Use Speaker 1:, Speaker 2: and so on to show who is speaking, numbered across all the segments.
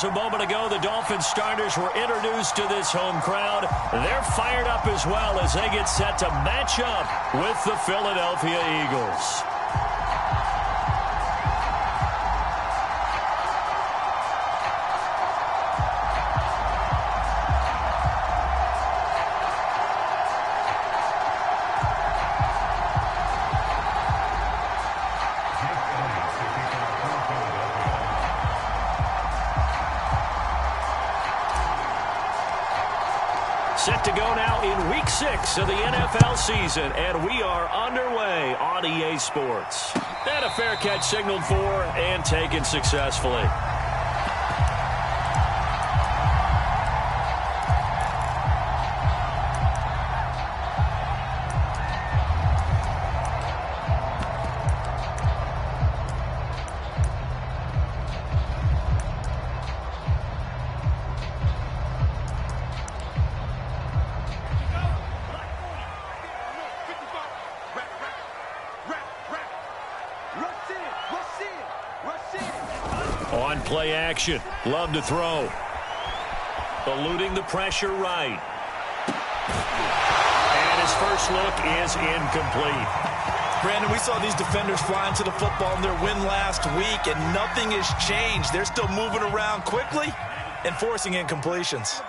Speaker 1: A moment ago, the Dolphins starters were introduced to this home crowd. They're fired up as well as they get set to match up with the Philadelphia Eagles. Set to go now in Week 6 of the NFL season, and we are underway on EA Sports. And a fair catch signaled for and taken successfully. On play action, love to throw. Eluding the pressure right. And his first look is incomplete.
Speaker 2: Brandon, we saw these defenders flying to the football in their win last week, and nothing has changed. They're still moving around quickly and forcing incompletions.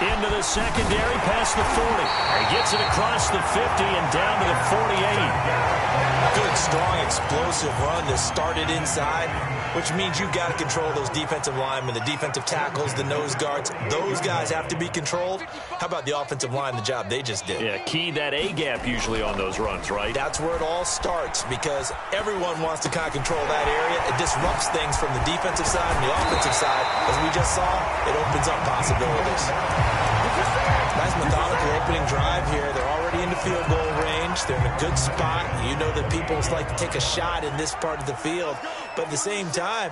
Speaker 1: Into the secondary, past the 40. He gets it across the 50 and down to the 48.
Speaker 2: Good, strong, explosive run that started inside, which means you've got to control those defensive linemen, the defensive tackles, the nose guards. Those guys have to be controlled. How about the offensive line, the job they just did?
Speaker 1: Yeah, key that A-gap usually on those runs, right?
Speaker 2: That's where it all starts, because everyone wants to kind of control that area. It disrupts things from the defensive side and the offensive side. As we just saw, it opens up possibilities. Nice methodical opening drive here. They're already in the field goal range. They're in a good spot. You know that people like to take a shot in this part of the field. But at the same time,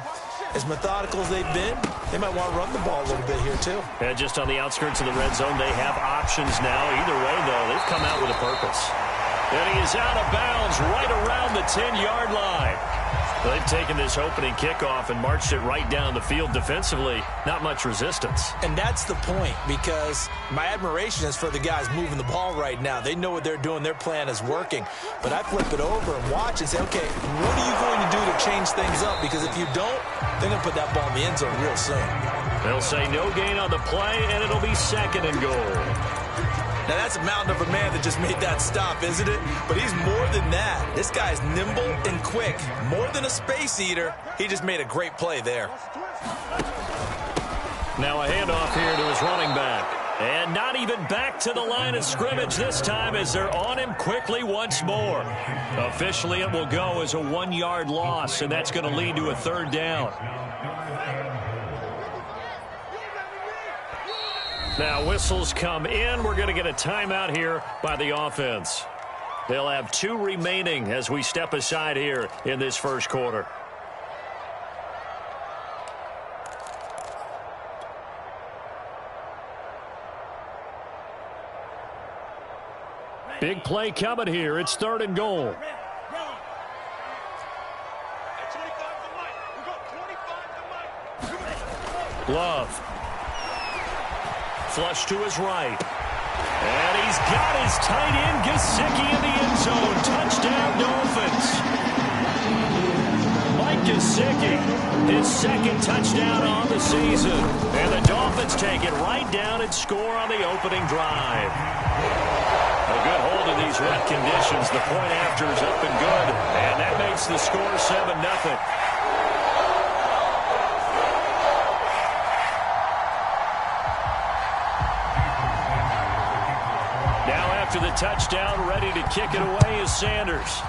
Speaker 2: as methodical as they've been, they might want to run the ball a little bit here too.
Speaker 1: And just on the outskirts of the red zone, they have options now. Either way, though, they've come out with a purpose. And he is out of bounds right around the 10-yard line. They've taken this opening kickoff and marched it right down the field defensively. Not much resistance.
Speaker 2: And that's the point, because my admiration is for the guys moving the ball right now. They know what they're doing. Their plan is working. But I flip it over and watch and say, okay, what are you going to do to change things up? Because if you don't, they're going to put that ball in the end zone real soon.
Speaker 1: They'll say no gain on the play, and it'll be 2nd and goal.
Speaker 2: Now, that's a mountain of a man that just made that stop, isn't it? But he's more than that. This guy's nimble and quick. More than a space eater, he just made a great play there.
Speaker 1: Now a handoff here to his running back. And not even back to the line of scrimmage this time as they're on him quickly once more. Officially, it will go as a 1-yard loss, and that's going to lead to a 3rd down. Now whistles come in. We're going to get a timeout here by the offense. They'll have 2 remaining as we step aside here in this first quarter. Big play coming here. It's 3rd and goal. Love. Flush to his right. And he's got his tight end, Gesicki, in the end zone. Touchdown, Dolphins. Mike Gesicki, his 2nd touchdown on the season. And the Dolphins take it right down and score on the opening drive. A good hold of these wet conditions. The point after is up and good. And that makes the score 7-0. After the touchdown, ready to kick it away is Sanders.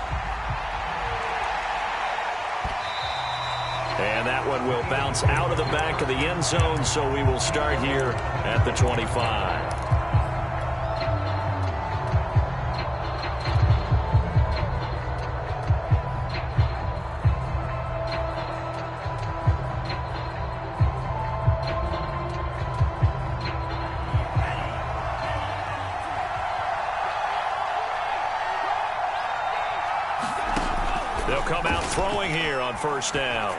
Speaker 1: And that one will bounce out of the back of the end zone, so we will start here at the 25. They'll come out throwing throwing here on first down.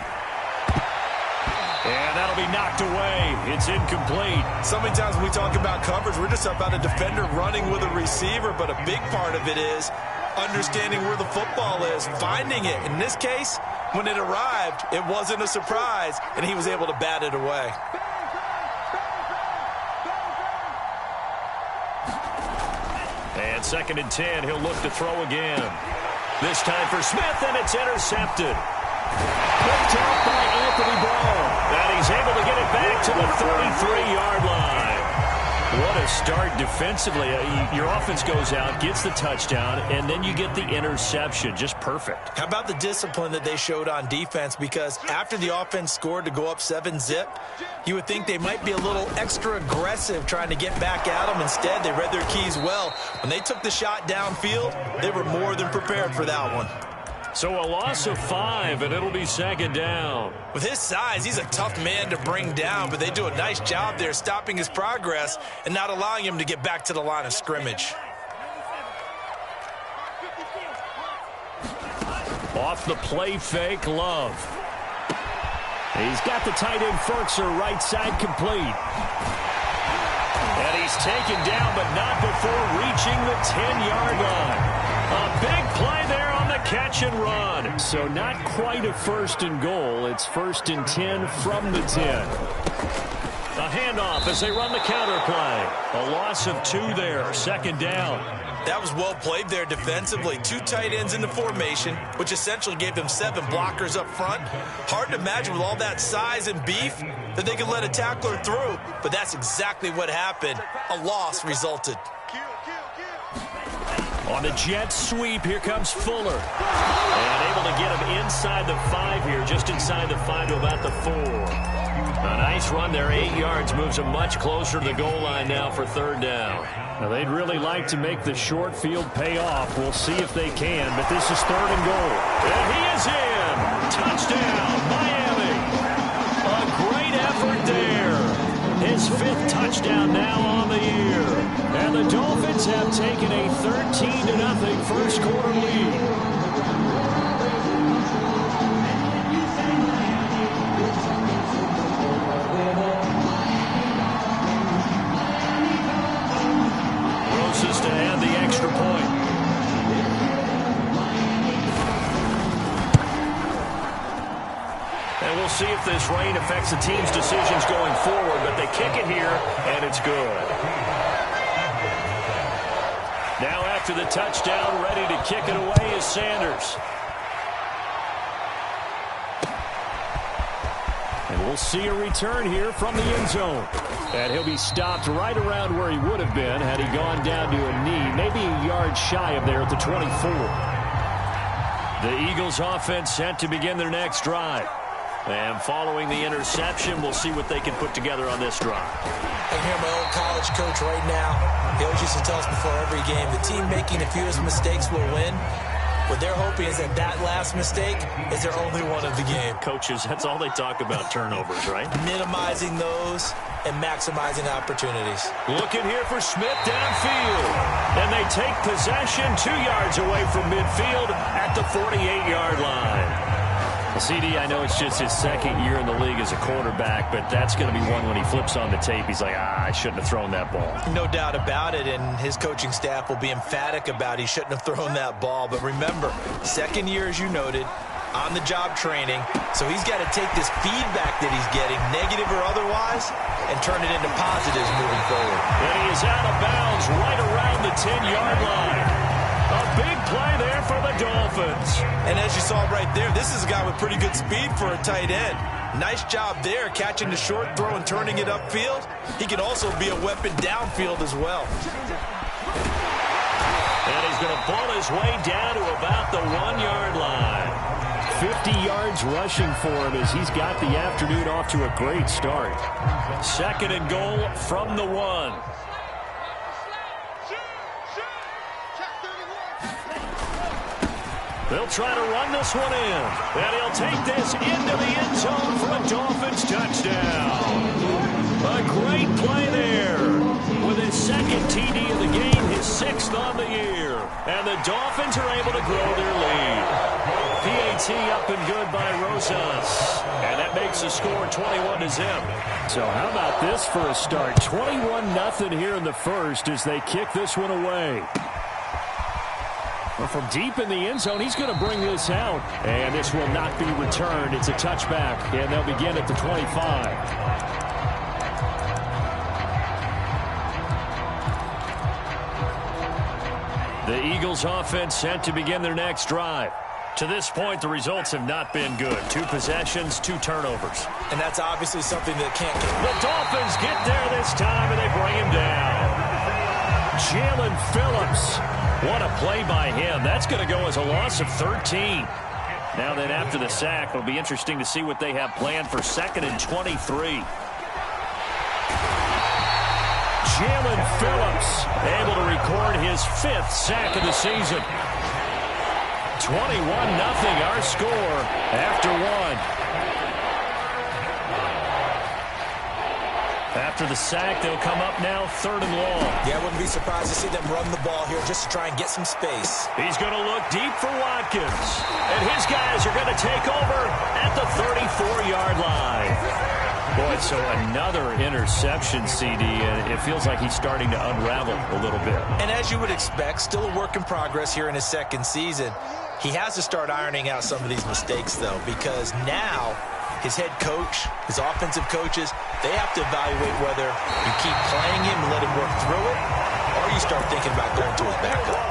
Speaker 1: And that'll be knocked away. It's incomplete.
Speaker 2: So many times when we talk about coverage, we're just about a defender running with a receiver, but a big part of it is understanding where the football is, finding it. In this case, when it arrived, it wasn't a surprise, and he was able to bat it away.
Speaker 1: And 2nd and 10, he'll look to throw again. This time for Smith, and it's intercepted. Picked off by Anthony Brown. And he's able to get it back to the 33-yard line. What a start defensively. Your offense goes out, gets the touchdown, and then you get the interception. Just perfect.
Speaker 2: How about the discipline that they showed on defense? Because after the offense scored to go up 7-zip, you would think they might be a little extra aggressive trying to get back at them. Instead, they read their keys well. When they took the shot downfield, they were more than prepared for that one.
Speaker 1: So a loss of 5, and it'll be 2nd down.
Speaker 2: With his size, he's a tough man to bring down, but they do a nice job there stopping his progress and not allowing him to get back to the line of scrimmage.
Speaker 1: Off the play fake, Love. He's got the tight end Ferkser right side complete. And he's taken down, but not before reaching the 10-yard line. A big play there on the catch and run. So not quite a 1st and goal. It's 1st and 10 from the 10. A handoff as they run the counter play. A loss of 2 there. 2nd down.
Speaker 2: That was well played there defensively. 2 tight ends in the formation, which essentially gave them 7 blockers up front. Hard to imagine with all that size and beef that they could let a tackler through, but that's exactly what happened. A loss resulted.
Speaker 1: On the jet sweep, here comes Fuller. And able to get him inside the 5 here, just inside the 5 to about the 4. A nice run there, 8 yards, moves him much closer to the goal line now for 3rd down. Now, they'd really like to make the short field pay off. We'll see if they can, but this is 3rd and goal. And he is in. Touchdown, Miami. A great effort there. His 5th touchdown now on the year. And the Dolphins have taken a 13-0 first quarter lead. Closest to add the extra point. And we'll see if this rain affects the team's decisions going forward, but they kick it here, and it's good. Now after the touchdown, ready to kick it away is Sanders. And we'll see a return here from the end zone. And he'll be stopped right around where he would have been had he gone down to a knee, maybe a yard shy of there at the 24. The Eagles offense set to begin their next drive. And following the interception, we'll see what they can put together on this drive.
Speaker 2: I hear my old college coach right now. He always used to tell us before every game, the team making the fewest mistakes will win. What they're hoping is that that last mistake is their only one of the game.
Speaker 1: Coaches, that's all they talk about, turnovers, right?
Speaker 2: Minimizing those and maximizing opportunities.
Speaker 1: Looking here for Smith downfield. And they take possession 2 yards away from midfield at the 48-yard line. CD, I know it's just his 2nd year in the league as a quarterback, but that's going to be one when he flips on the tape. He's like, I shouldn't have thrown that ball.
Speaker 2: No doubt about it, and his coaching staff will be emphatic about he shouldn't have thrown that ball. But remember, 2nd year, as you noted, on-the-job training, so he's got to take this feedback that he's getting, negative or otherwise, and turn it into positives moving forward.
Speaker 1: And he is out of bounds right around the 10-yard line. A big play there for the Dolphins.
Speaker 2: And as you saw right there, this is a guy with pretty good speed for a tight end. Nice job there, catching the short throw and turning it upfield. He can also be a weapon downfield as well.
Speaker 1: And he's going to ball his way down to about the 1-yard line. 50 yards rushing for him as he's got the afternoon off to a great start. 2nd and goal from the 1. They'll try to run this one in. And he'll take this into the end zone for a Dolphins touchdown. A great play there. With his 2nd TD of the game, his 6th on the year. And the Dolphins are able to grow their lead. PAT up and good by Rosas. And that makes the score 21-0.
Speaker 3: So how about this for a start? 21-0 here in the first as they kick this one away. Well, from deep in the end zone, he's going to bring this out. And this will not be returned. It's a touchback, and they'll begin at the 25.
Speaker 1: The Eagles offense set to begin their next drive. To this point, the results have not been good. 2 possessions, 2 turnovers.
Speaker 2: And that's obviously something that can't get.
Speaker 1: The Dolphins get there this time, and they bring him down. Jalen Phillips. What a play by him. That's going to go as a loss of 13. Now then, after the sack, it'll be interesting to see what they have planned for 2nd and 23. Jalen Phillips able to record his 5th sack of the season. 21-0 our score after 1. After the sack, they'll come up now 3rd and long.
Speaker 2: Yeah, I wouldn't be surprised to see them run the ball here just to try and get some space.
Speaker 1: He's going to look deep for Watkins. And his guys are going to take over at the 34-yard line. Boy, so another interception, CD, and it feels like he's starting to unravel a little bit.
Speaker 2: And as you would expect, still a work in progress here in his 2nd season. He has to start ironing out some of these mistakes, though, because now his head coach, his offensive coaches, they have to evaluate whether you keep playing him and let him work through it, or you start thinking about going to his backup.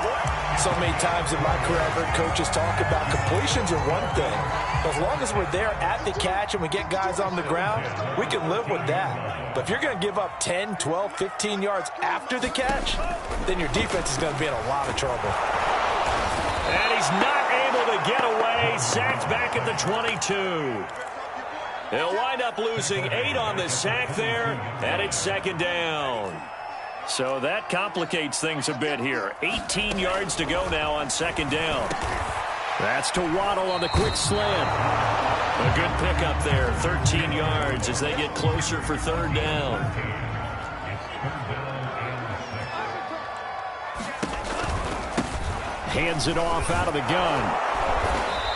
Speaker 4: So many times in my career, I've heard coaches talk about completions are one thing. As long as we're there at the catch and we get guys on the ground, we can live with that. But if you're going to give up 10, 12, 15 yards after the catch, then your defense is going to be in a lot of trouble.
Speaker 1: And he's not able to get away. Sacked back at the 22. They'll wind up losing 8 on the sack there, and it's 2nd down. So that complicates things a bit here. 18 yards to go now on 2nd down.
Speaker 3: That's to Waddle on the quick slant.
Speaker 1: A good pickup there, 13 yards as they get closer for 3rd down.
Speaker 3: Hands it off out of the gun.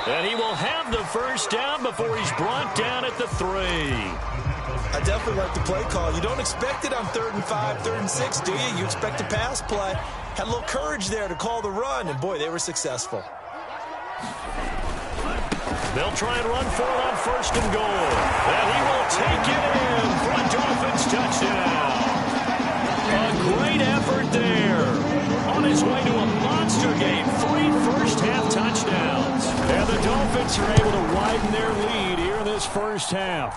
Speaker 1: And he will have the 1st down before he's brought down at the 3.
Speaker 2: I definitely like the play call. You don't expect it on 3rd and 5, 3rd and 6, do you? You expect a pass play. Had a little courage there to call the run, and boy, they were successful.
Speaker 1: They'll try and run for it on 1st and goal. And he will take it in for a Dolphins touchdown. A great effort there. On his way to a monster game, 3 first-half touchdowns.
Speaker 3: And the Dolphins are able to widen their lead here in this first half.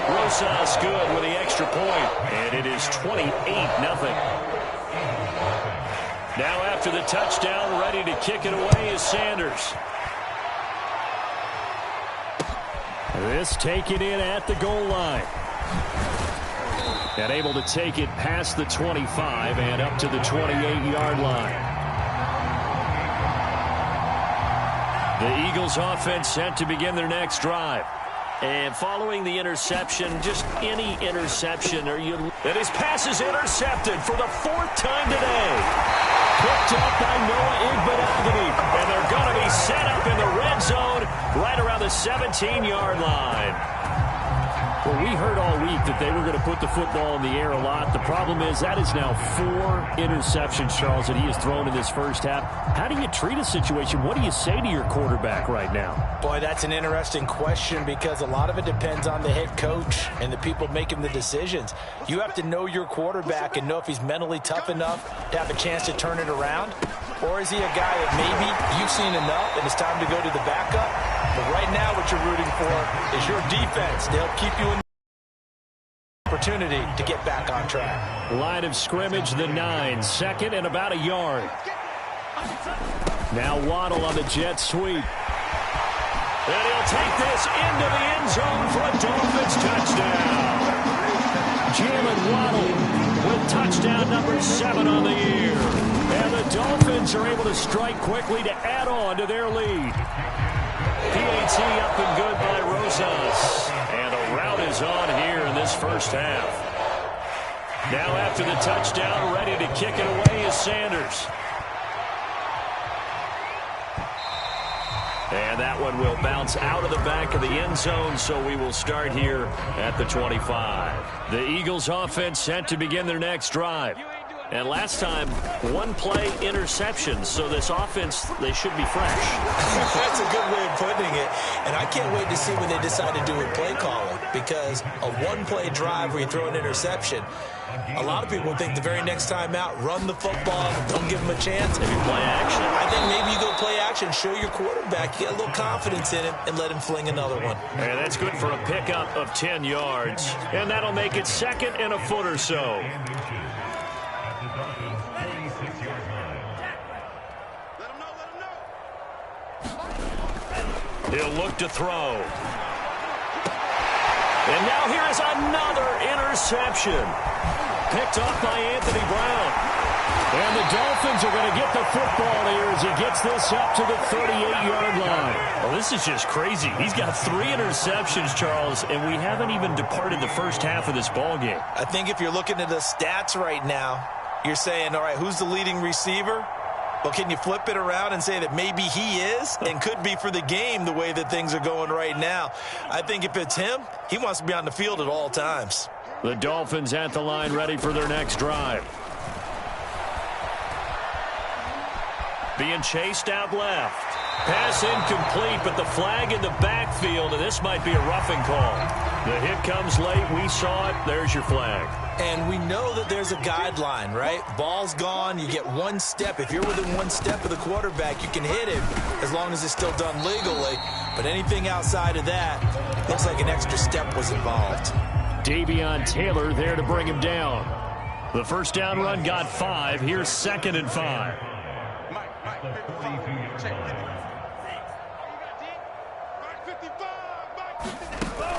Speaker 1: Rosas good with the extra point, and it is 28-0. Now after the touchdown, ready to kick it away is Sanders.
Speaker 3: This taken in at the goal line. And able to take it past the 25 and up to the 28-yard line. The Eagles offense set to begin their next drive. And following the interception, just any interception, and his pass is intercepted for the 4th time today. Picked up by Noah Igbenogany, and they're going to be set up in the red zone right around the 17-yard line. Well, we heard all week that they were going to put the football in the air a lot. The problem is that is now 4 interceptions, Charles, that he has thrown in this first half. How do you treat a situation? What do you say to your quarterback right now?
Speaker 4: Boy, that's an interesting question because a lot of it depends on the head coach and the people making the decisions. You have to know your quarterback and know if he's mentally tough enough to have a chance to turn it around. Or is he a guy that maybe you've seen enough and it's time to go to the backup? But right now what you're rooting for is your defense. They'll keep you in opportunity to get back on track.
Speaker 3: Line of scrimmage, the 9, 2nd and about a yard. Now Waddle on the jet sweep.
Speaker 1: And he'll take this into the end zone for a Dolphins touchdown.
Speaker 3: Jalen Waddle
Speaker 1: with touchdown number 7 on the year.
Speaker 3: And the Dolphins are able to strike quickly to add on to their lead.
Speaker 1: PAT up and good by Rosas. And a rout is on here in this first half. Now after the touchdown, ready to kick it away is Sanders.
Speaker 3: And that one will bounce out of the back of the end zone, so we will start here at the 25. The Eagles offense set to begin their next drive. And last time, one play interception, so this offense, they should be fresh.
Speaker 2: That's a good way of putting it. And I can't wait to see what they decide to do with play calling, because a one-play drive where you throw an interception, a lot of people think the very next time out, run the football, don't give them a chance.
Speaker 3: Maybe play action.
Speaker 2: I think maybe you go play action, show your quarterback, you get a little confidence in him, and let him fling another one.
Speaker 3: And that's good for a pickup of 10 yards. And that'll make it 2nd and a foot or so. He'll look to throw. And now here is another interception. Picked off by Anthony Brown. And the Dolphins are going to get the football here as he gets this up to the 38-yard line. Well, this is just crazy. He's got 3 interceptions, Charles, and we haven't even departed the first half of this ball game.
Speaker 2: I think if you're looking at the stats right now, you're saying, all right, who's the leading receiver? Well, can you flip it around and say that maybe he is and could be for the game the way that things are going right now? I think if it's him, he wants to be on the field at all times.
Speaker 3: The Dolphins at the line ready for their next drive. Being chased out left. Pass incomplete, but the flag in the backfield, and this might be a roughing call. The hit comes late. We saw it. There's your flag.
Speaker 2: And we know that there's a guideline, right? Ball's gone. You get one step. If you're within one step of the quarterback, you can hit him as long as it's still done legally. But anything outside of that, looks like an extra step was involved.
Speaker 3: Davion Taylor there to bring him down. The first down run got 5. Here's 2nd and 5.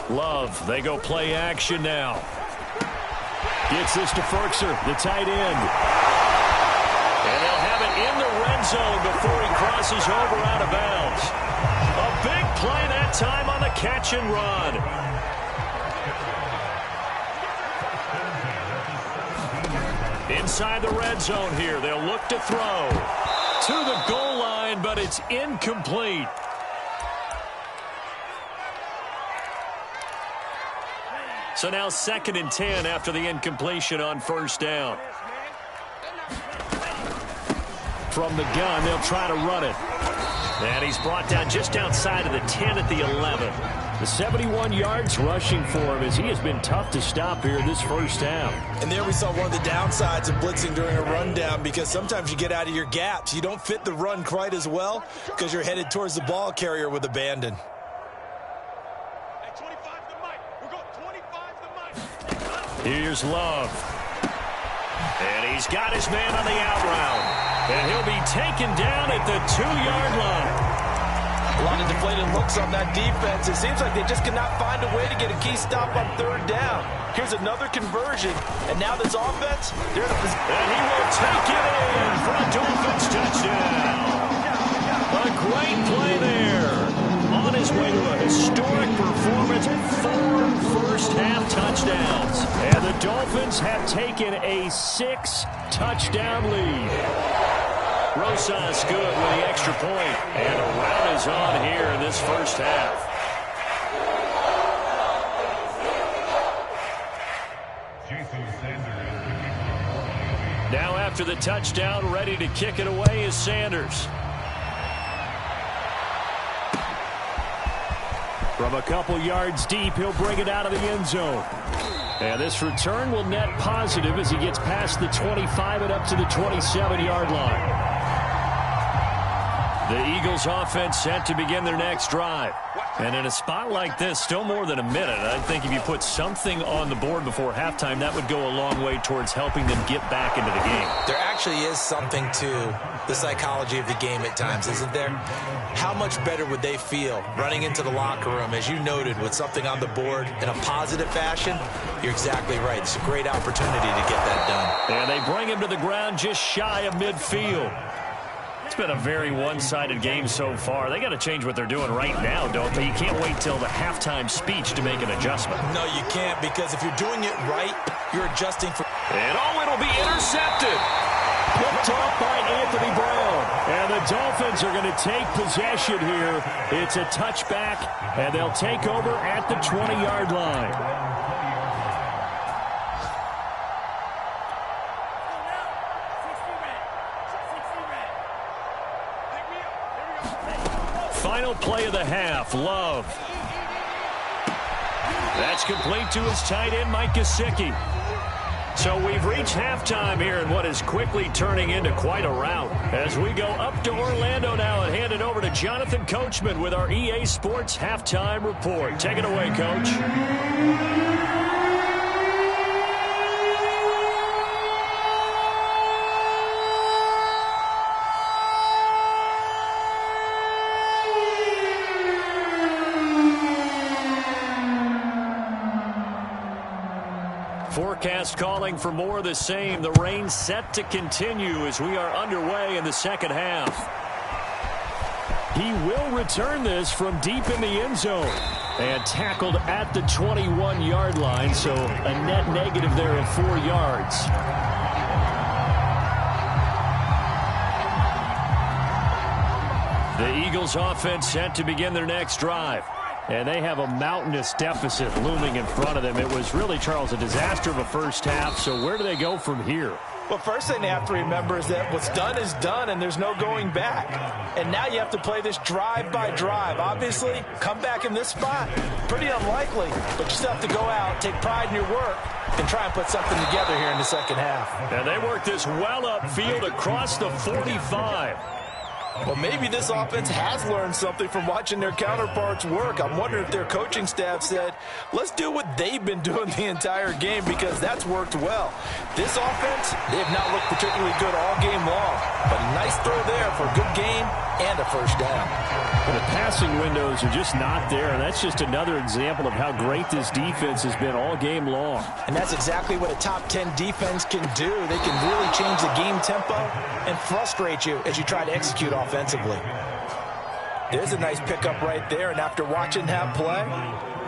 Speaker 3: Love, they go play action now. Gets this to Ferkser, the tight end. And they'll have it in the red zone before he crosses over out of bounds. A big play that time on the catch and run. Inside the red zone here, they'll look to throw. To the goal line, but it's incomplete. So now 2nd and 10 after the incompletion on first down. From the gun, they'll try to run it. And he's brought down just outside of the 10 at the 11. The 71 yards rushing for him as he has been tough to stop here this first half.
Speaker 2: And there we saw one of the downsides of blitzing during a rundown, because sometimes you get out of your gaps. You don't fit the run quite as well because you're headed towards the ball carrier with abandon.
Speaker 3: Here's Love. And he's got his man on the out route. And he'll be taken down at the 2-yard line.
Speaker 2: A lot of deflated looks on that defense. It seems like they just cannot find a way to get a key stop on 3rd down. Here's another conversion. And now this offense, they're in a position.
Speaker 3: And he will take it in for a Dolphins touchdown. A great play there. On his way to a historic performance, 4 first-half touchdowns. And the Dolphins have taken a 6-touchdown lead. Rosas good with the extra point. And a rout is on here in this first half. Now after the touchdown, ready to kick it away is Sanders. From a couple yards deep, he'll bring it out of the end zone. And this return will net positive as he gets past the 25 and up to the 27-yard line. The Eagles offense set to begin their next drive. And in a spot like this, still more than a minute, I think if you put something on the board before halftime, that would go a long way towards helping them get back into the game.
Speaker 2: There actually is something to the psychology of the game at times, isn't there? How much better would they feel running into the locker room, as you noted, with something on the board in a positive fashion? You're exactly right. It's a great opportunity to get that done.
Speaker 3: And they bring him to the ground just shy of midfield. It's been a very one-sided game so far. They got to change what they're doing right now, don't they? You can't wait till the halftime speech to make an adjustment.
Speaker 2: No, you can't, because if you're doing it right, you're adjusting for...
Speaker 3: And it'll be intercepted. Picked off by Anthony Brown. And the Dolphins are going to take possession here. It's a touchback, and they'll take over at the 20-yard line. Final play of the half, Love. That's complete to his tight end, Mike Gesicki. So we've reached halftime here in what is quickly turning into quite a rout. As we go up to Orlando now and hand it over to Jonathan Coachman with our EA Sports Halftime Report. Take it away, Coach. Forecast calling for more of the same. The rain set to continue as we are underway in the second half. He will return this from deep in the end zone and tackled at the 21-yard line, so a net negative there of 4 yards. The Eagles offense set to begin their next drive. And they have a mountainous deficit looming in front of them. It was really, Charles, a disaster of a first half. So where do they go from here?
Speaker 4: Well, first thing they have to remember is that what's done is done, and there's no going back. And now you have to play this drive by drive. Obviously, come back in this spot, pretty unlikely. But you still have to go out, take pride in your work, and try and put something together here in the second half.
Speaker 3: And they work this well upfield across the 45.
Speaker 4: Well, maybe this offense has learned something from watching their counterparts work. I'm wondering if their coaching staff said, let's do what they've been doing the entire game, because that's worked well. This offense, they have not looked particularly good all game long, but a nice throw there for a good game and a first down.
Speaker 3: Well, the passing windows are just not there, and that's just another example of how great this defense has been all game long.
Speaker 4: And that's exactly what a top 10 defense can do. They can really change the game tempo and frustrate you as you try to execute offensively. There's a nice pickup right there, and after watching that play,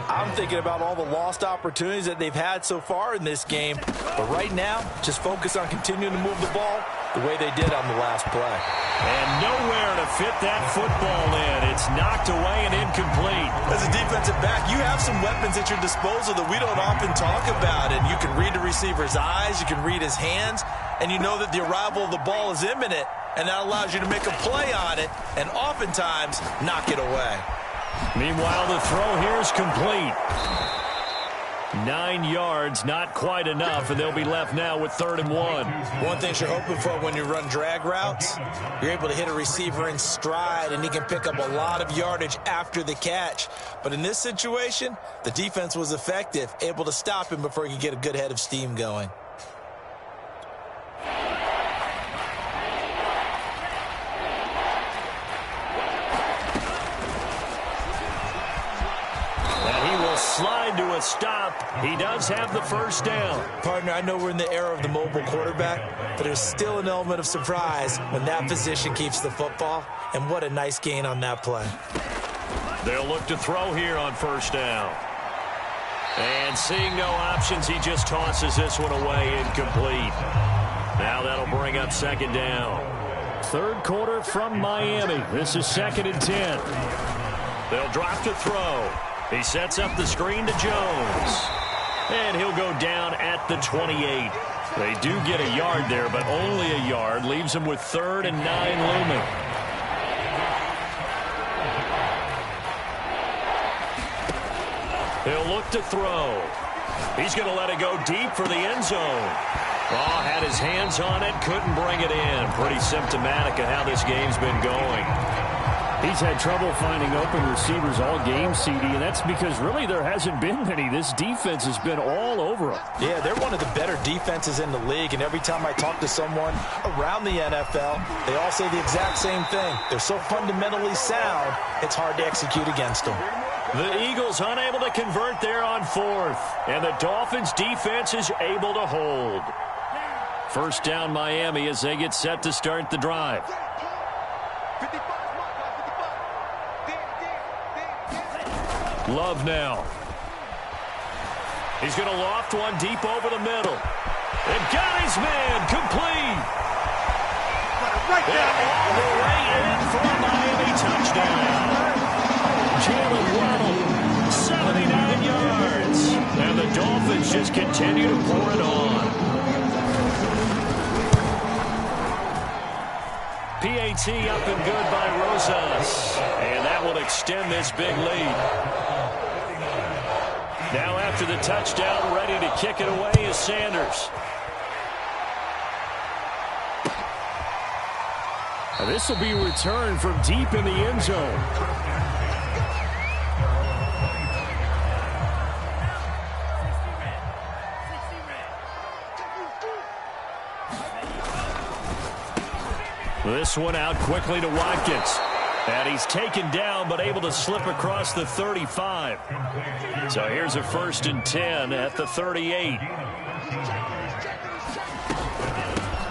Speaker 4: I'm thinking about all the lost opportunities that they've had so far in this game. But right now, just focus on continuing to move the ball the way they did on the last play.
Speaker 3: And nowhere to fit that football in. It's knocked away and incomplete.
Speaker 2: As a defensive back, you have some weapons at your disposal that we don't often talk about. And you can read the receiver's eyes, you can read his hands, and you know that the arrival of the ball is imminent. And that allows you to make a play on it and oftentimes knock it away.
Speaker 3: Meanwhile, the throw here is complete. 9 yards, not quite enough, and they'll be left now with 3rd and 1.
Speaker 2: One thing you're hoping for when you run drag routes, you're able to hit a receiver in stride, and he can pick up a lot of yardage after the catch. But in this situation, the defense was effective, able to stop him before he could get a good head of steam going.
Speaker 3: Slide to a stop. He does have the first down.
Speaker 2: Partner, I know we're in the era of the mobile quarterback, but there's still an element of surprise when that position keeps the football, and what a nice gain on that play.
Speaker 3: They'll look to throw here on first down. And seeing no options, he just tosses this one away, incomplete. Now that'll bring up 2nd down. 3rd quarter from Miami. This is 2nd and 10. They'll drop to throw. He sets up the screen to Jones. And he'll go down at the 28. They do get a yard there, but only a yard. Leaves him with 3rd and 9 looming. He'll look to throw. He's going to let it go deep for the end zone. Oh, had his hands on it, couldn't bring it in. Pretty symptomatic of how this game's been going. He's had trouble finding open receivers all game, CD, and that's because really there hasn't been many. This defense has been all over him.
Speaker 4: Yeah, they're one of the better defenses in the league, and every time I talk to someone around the NFL, they all say the exact same thing. They're so fundamentally sound, it's hard to execute against them.
Speaker 3: The Eagles unable to convert there on 4th, and the Dolphins defense is able to hold. First down Miami as they get set to start the drive. Love now. He's going to loft one deep over the middle. And got his man complete.
Speaker 1: all the way in for a Miami touchdown. Jalen Waddle, 79 yards. And the Dolphins just continue to pour it on. PAT up and good by Rosas. And that will extend this big lead. Now after the touchdown, ready to kick it away is Sanders. And this will be returned from deep in the end zone. This one out quickly to Watkins. And he's taken down, but able to slip across the 35. So here's a 1st and 10 at the 38.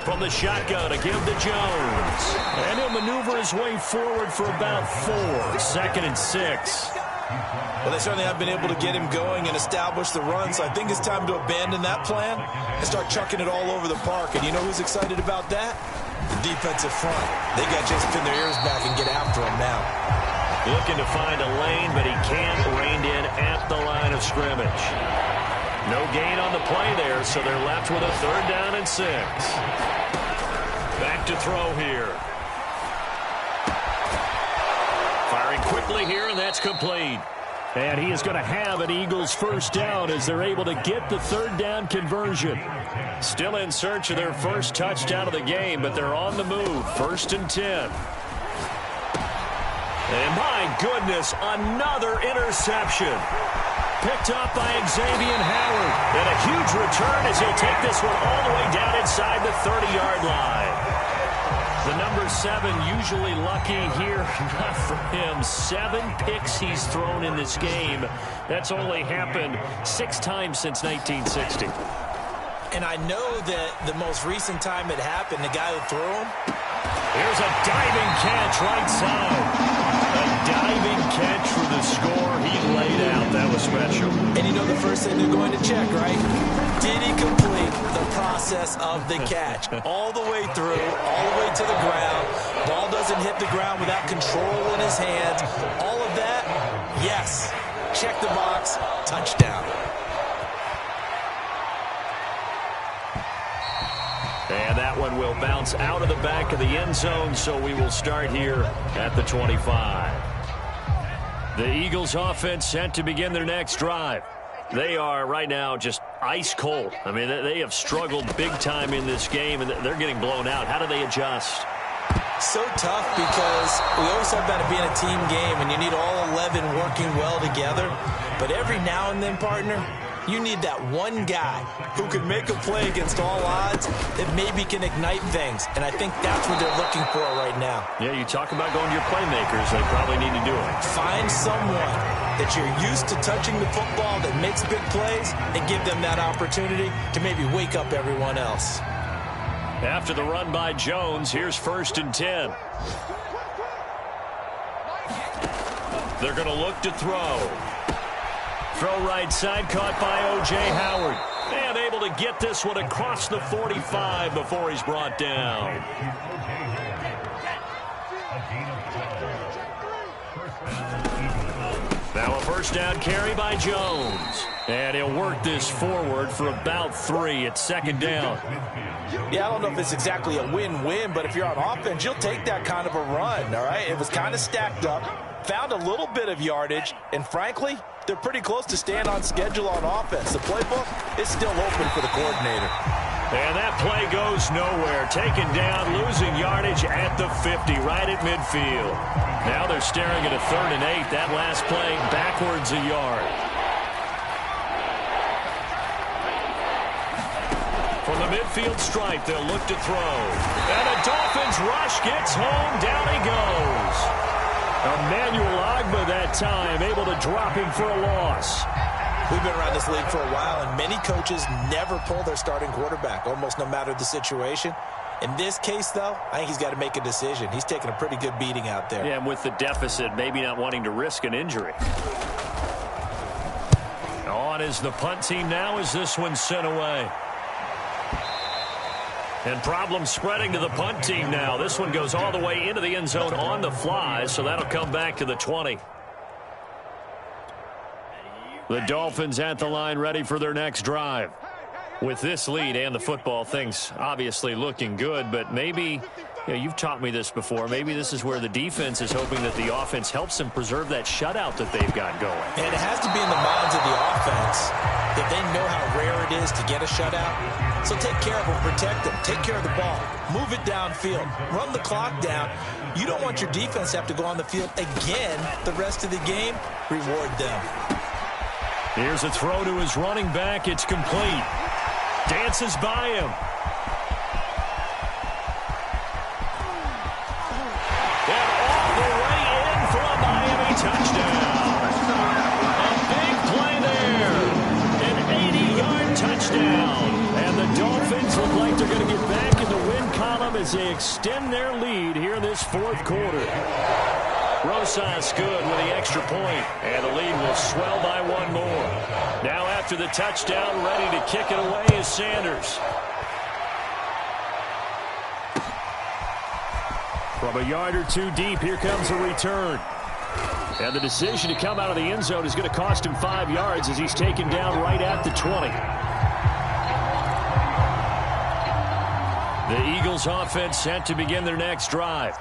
Speaker 1: From the shotgun to give to Jones. And he'll maneuver his way forward for about 4. 2nd and 6.
Speaker 2: Well, they certainly have been able to get him going and establish the run, so I think it's time to abandon that plan and start chucking it all over the park. And you know who's excited about that? The defensive front. They got a chance to pin their ears back and get after him now.
Speaker 1: Looking to find a lane, but he can't. Reined in at the line of scrimmage. No gain on the play there, so they're left with a 3rd down and 6. Back to throw here. Firing quickly here, and that's complete. And he is going to have an Eagles 1st down as they're able to get the 3rd down conversion. Still in search of their first touchdown of the game, but they're on the move. 1st and 10. And my goodness, another interception. Picked up by Xavier Howard. And a huge return as he'll take this one all the way down inside the 30-yard line. The number 7 usually lucky here. Not for him. 7 picks he's thrown in this game. That's only happened 6 times since 1960.
Speaker 2: And I know that the most recent time it happened, the guy who threw him.
Speaker 1: Here's a diving catch right side. A diving catch for the score. He laid out. That was special.
Speaker 2: And you know the first thing they're going to check, right? Did he complete the process of the catch? All the way through, all the way to the ground. Ball doesn't hit the ground without control in his hands. All of that, yes. Check the box, touchdown.
Speaker 1: And that one will bounce out of the back of the end zone, so we will start here at the 25. The Eagles offense set to begin their next drive. They are right now just ice cold. I mean, they have struggled big time in this game, and they're getting blown out. How do they adjust?
Speaker 2: So tough because we always talk about it being a team game, and you need all 11 working well together. But every now and then, partner, you need that one guy who can make a play against all odds that maybe can ignite things. And I think that's what they're looking for right now.
Speaker 1: Yeah, you talk about going to your playmakers. They probably need to do it.
Speaker 2: Find someone that you're used to touching the football that makes big plays and give them that opportunity to maybe wake up everyone else.
Speaker 1: After the run by Jones, here's 1st and 10. They're going to look to throw. Throw right side, caught by O.J. Howard. And able to get this one across the 45 before he's brought down. Now a 1st down carry by Jones. And he'll work this forward for about 3 at 2nd down.
Speaker 2: Yeah, I don't know if it's exactly a win-win, but if you're on offense, you'll take that kind of a run, all right? It was kind of stacked up, found a little bit of yardage, and frankly, they're pretty close to staying on schedule on offense. The playbook is still open for the coordinator.
Speaker 1: And that play goes nowhere. Taken down, losing yardage at the 50, right at midfield. Now they're staring at a 3rd and 8. That last play backwards a yard. From the midfield stripe, they'll look to throw. And a Dolphins rush gets home. Down he goes. Emmanuel Ogbah that time, able to drop him for a loss.
Speaker 2: We've been around this league for a while, and many coaches never pull their starting quarterback, almost no matter the situation. In this case, though, I think he's got to make a decision. He's taking a pretty good beating out there.
Speaker 1: Yeah, and with the deficit, maybe not wanting to risk an injury. On is the punt team now as this one's sent away.
Speaker 3: And problem spreading to the punt team now. This one goes all the way into the end zone on the fly, so that'll come back to the 20. The Dolphins at the line, ready for their next drive. With this lead and the football, things obviously looking good, but maybe, you've taught me this before, maybe this is where the defense is hoping that the offense helps them preserve that shutout that they've got going.
Speaker 4: And it has to be in the minds of the offense that they know how rare it is to get a shutout. So take care of them, protect them, take care of the ball, move it downfield, run the clock down. You don't want your defense to have to go on the field again the rest of the game. Reward them.
Speaker 3: Here's a throw to his running back. It's complete. Dances by him. And all the way in for a Miami touchdown. A big play there. An 80-yard touchdown. And the Dolphins look like they're going to get back in the win column as they extend their lead here in this fourth quarter. Rosas good with the extra point, and the lead will swell by one more. Now after the touchdown, ready to kick it away is Sanders. From a yard or two deep, here comes a return. And the decision to come out of the end zone is going to cost him 5 yards as he's taken down right at the 20. The Eagles offense set to begin their next drive.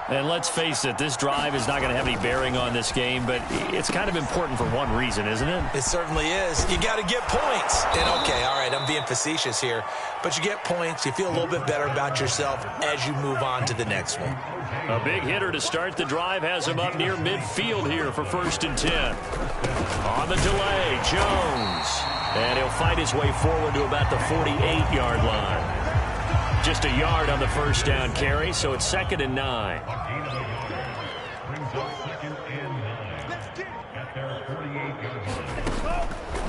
Speaker 3: And let's face it, this drive is not going to have any bearing on this game, but it's kind of important for one reason, isn't it?
Speaker 4: It certainly is. You got to get points. And okay, all right, I'm being facetious here, but you get points, you feel a little bit better about yourself as you move on to the next one.
Speaker 3: A big hitter to start the drive has him up near midfield here for 1st and 10. On the delay, Jones. And he'll fight his way forward to about the 48-yard line. Just a yard on the first down carry, so it's 2nd and 9.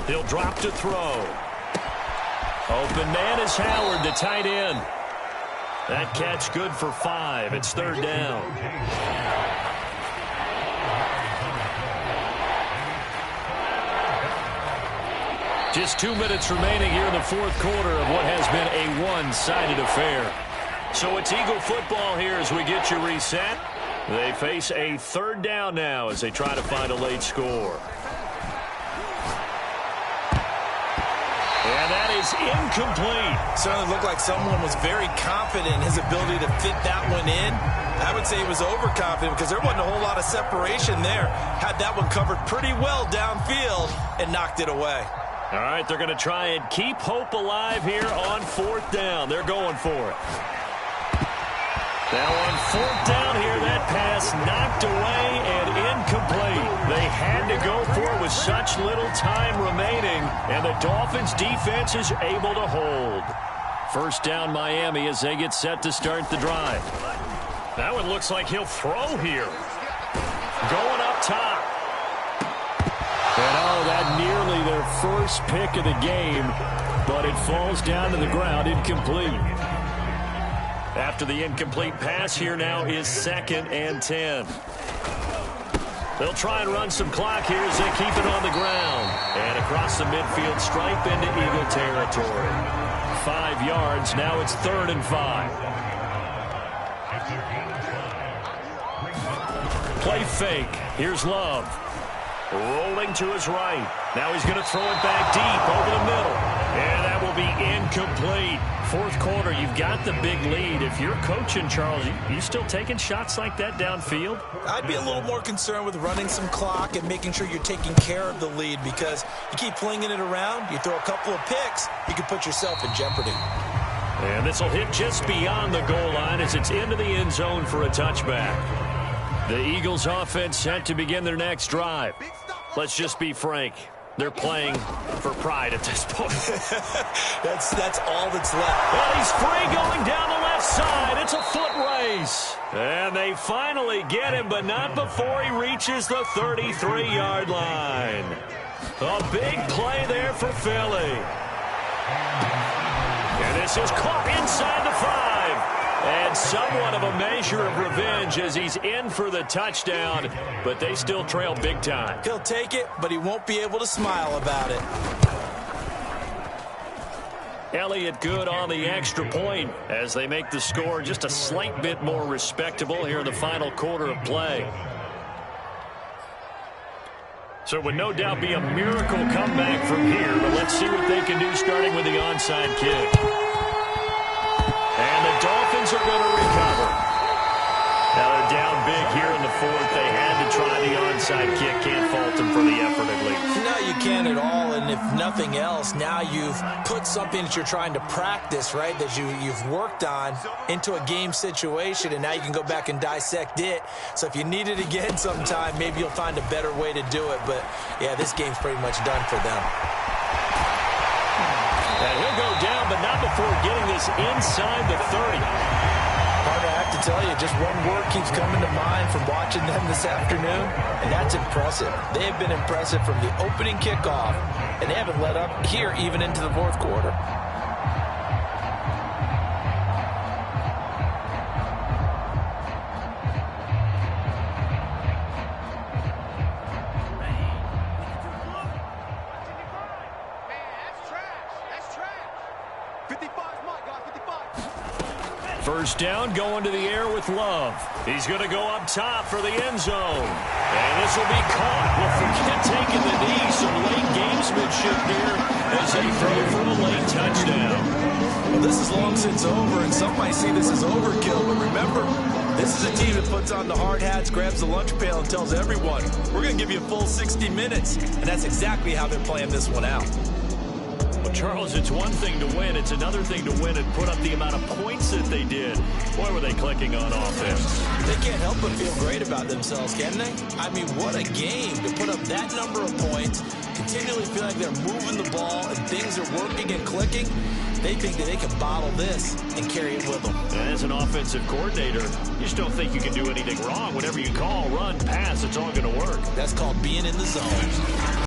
Speaker 3: He'll drop to throw. Open man is Howard, the tight end. That catch good for 5. It's 3rd down. Just 2 minutes remaining here in the fourth quarter of what has been a one-sided affair. So it's Eagle football here as we get you reset. They face a 3rd down now as they try to find a late score. And that is incomplete.
Speaker 4: Certainly looked like someone was very confident in his ability to fit that one in. I would say he was overconfident because there wasn't a whole lot of separation there. Had that one covered pretty well downfield and knocked it away.
Speaker 3: All right, they're going to try and keep hope alive here on 4th down. They're going for it. Now on 4th down here, that pass knocked away and incomplete. They had to go for it with such little time remaining, and the Dolphins defense is able to hold. 1st down Miami as they get set to start the drive. That one looks like he'll throw here. Going up top. And that nearly their first pick of the game, but it falls down to the ground incomplete. After the incomplete pass, here now is 2nd and 10. They'll try and run some clock here as they keep it on the ground. And across the midfield stripe into Eagle territory. 5 yards, now it's 3rd and 5. Play fake, here's Love. Rolling to his right. Now he's going to throw it back deep over the middle. And that will be incomplete. 4th quarter, you've got the big lead. If you're coaching, Charles, you still taking shots like that downfield?
Speaker 4: I'd be a little more concerned with running some clock and making sure you're taking care of the lead because you keep flinging it around, you throw a couple of picks, you can put yourself in jeopardy.
Speaker 3: And this will hit just beyond the goal line as it's into the end zone for a touchback. The Eagles offense set to begin their next drive. Let's just be frank. They're playing for pride at this point.
Speaker 4: That's all that's left.
Speaker 3: Well, he's free going down the left side. It's a foot race. And they finally get him, but not before he reaches the 33-yard line. A big play there for Philly. And this is caught inside the 5. And somewhat of a measure of revenge as he's in for the touchdown, but they still trail big time.
Speaker 4: He'll take it, but he won't be able to smile about it.
Speaker 3: Elliott good on the extra point as they make the score just a slight bit more respectable here in the final quarter of play. So it would no doubt be a miracle comeback from here, but let's see what they can do starting with the onside kick. And the Dolphins are going to recover. Now they're down big here in the fourth. They had to try the onside kick. Can't fault them for the effort at least.
Speaker 4: No, you can't at all. And if nothing else, now you've put something that you're trying to practice, right, that you've worked on into a game situation, and now you can go back and dissect it. So if you need it again sometime, maybe you'll find a better way to do it. But, yeah, this game's pretty much done for them.
Speaker 3: And he'll go down, but not before getting this inside the 30.
Speaker 4: Hard to have to tell you, just one word keeps coming to mind from watching them this afternoon, and that's impressive. They have been impressive from the opening kickoff, and they haven't let up here even into the fourth quarter.
Speaker 3: First down, going to the air with Love. He's going to go up top for the end zone. And this will be caught. Well, forget taking the knee. Some late gamesmanship here as they throw for a late touchdown.
Speaker 2: Well, this is long since over, and some might see this as overkill. But remember, this is a team that puts on the hard hats, grabs the lunch pail, and tells everyone, we're going to give you a full 60 minutes. And that's exactly how they're playing this one out.
Speaker 3: Well, Charles, it's one thing to win. It's another thing to win and put up the amount of points that they did. Boy, were they clicking on offense.
Speaker 2: They can't help but feel great about themselves, can they? I mean, what a game to put up that number of points, continually feel like they're moving the ball and things are working and clicking. They think that they can bottle this and carry it with them.
Speaker 3: And as an offensive coordinator, you just don't think you can do anything wrong. Whatever you call, run, pass, it's all going to work.
Speaker 2: That's called being in the zone.